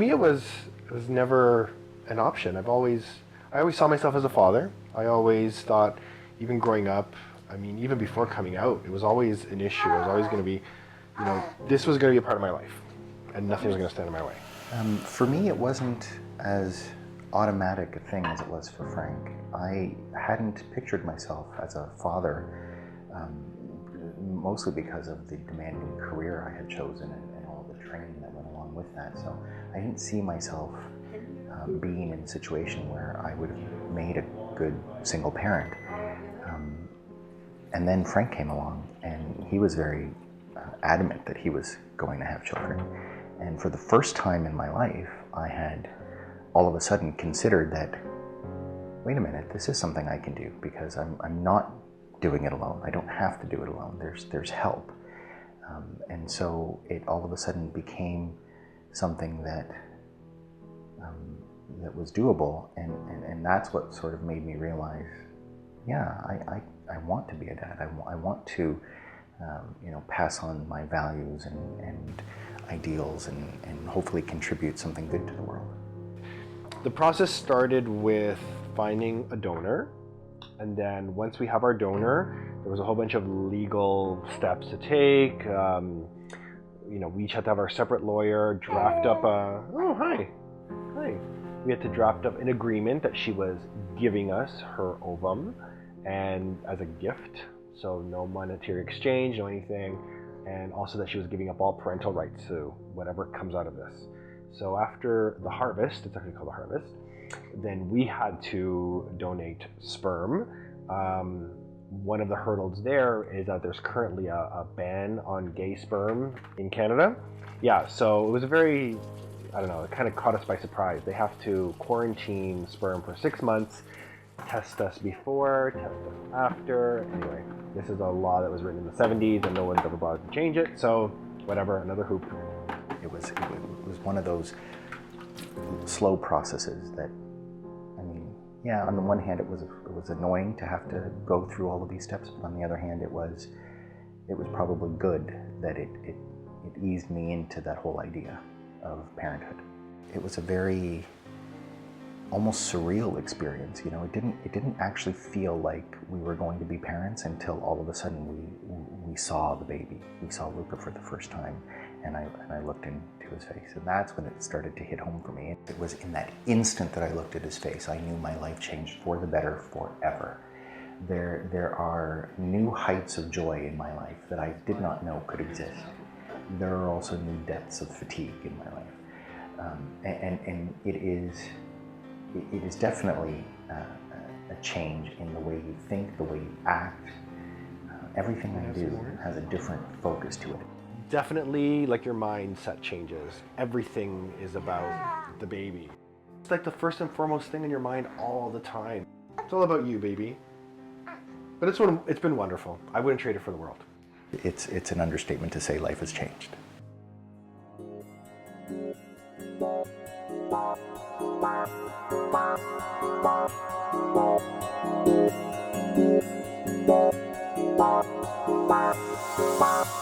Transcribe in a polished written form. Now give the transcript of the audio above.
me, it was never an option. I always saw myself as a father. I always thought, even growing up, I mean, even before coming out, it was always an issue. It was always going to be, this was going to be a part of my life, and nothing was going to stand in my way. For me, it wasn't as automatic a thing as it was for Frank. I hadn't pictured myself as a father, mostly because of the demanding career I had chosen and all the training that went along with that. So I didn't see myself being in a situation where I would have made a good single parent. And then Frank came along, and he was very adamant that he was going to have children. And for the first time in my life, I had all of a sudden considered that, wait a minute, this is something I can do, because I'm not doing it alone. I don't have to do it alone. There's help. And so it all of a sudden became something that was doable, and that's what sort of made me realize, yeah, I want to be a dad. I want to pass on my values and ideals and hopefully contribute something good to the world. The process started with finding a donor, and then once we have our donor, there was a whole bunch of legal steps to take. We each had to have our separate lawyer draft up hi. We had to draft up an agreement that she was giving us her ovum, and as a gift, so no monetary exchange, no anything, and also that she was giving up all parental rights to whatever comes out of this. So after the harvest, it's actually called the harvest, then we had to donate sperm. One of the hurdles there is that there's currently a ban on gay sperm in Canada. Yeah, so it was a very, it kind of caught us by surprise. They have to quarantine sperm for 6 months, test us before, test us after. Anyway, this is a law that was written in the 70s and no one's ever bothered to change it, so whatever, another hoop. It was one of those slow processes that, on the one hand it was annoying to have to go through all of these steps, but on the other hand it was probably good that it eased me into that whole idea of parenthood. It was a very almost surreal experience. It didn't actually feel like we were going to be parents until all of a sudden we saw the baby. We saw Luca for the first time, and I looked into his face, and that's when it started to hit home for me. It was in that instant that I looked at his face, I knew my life changed for the better forever. There are new heights of joy in my life that I did not know could exist. There are also new depths of fatigue in my life, and it is definitely a change in the way you think, the way you act. Everything I do has a different focus to it. Definitely, like, your mindset changes. Everything is about the baby. It's like the first and foremost thing in your mind all the time. It's all about you, baby. But it's been wonderful. I wouldn't trade it for the world. It's an understatement to say life has changed. Bye.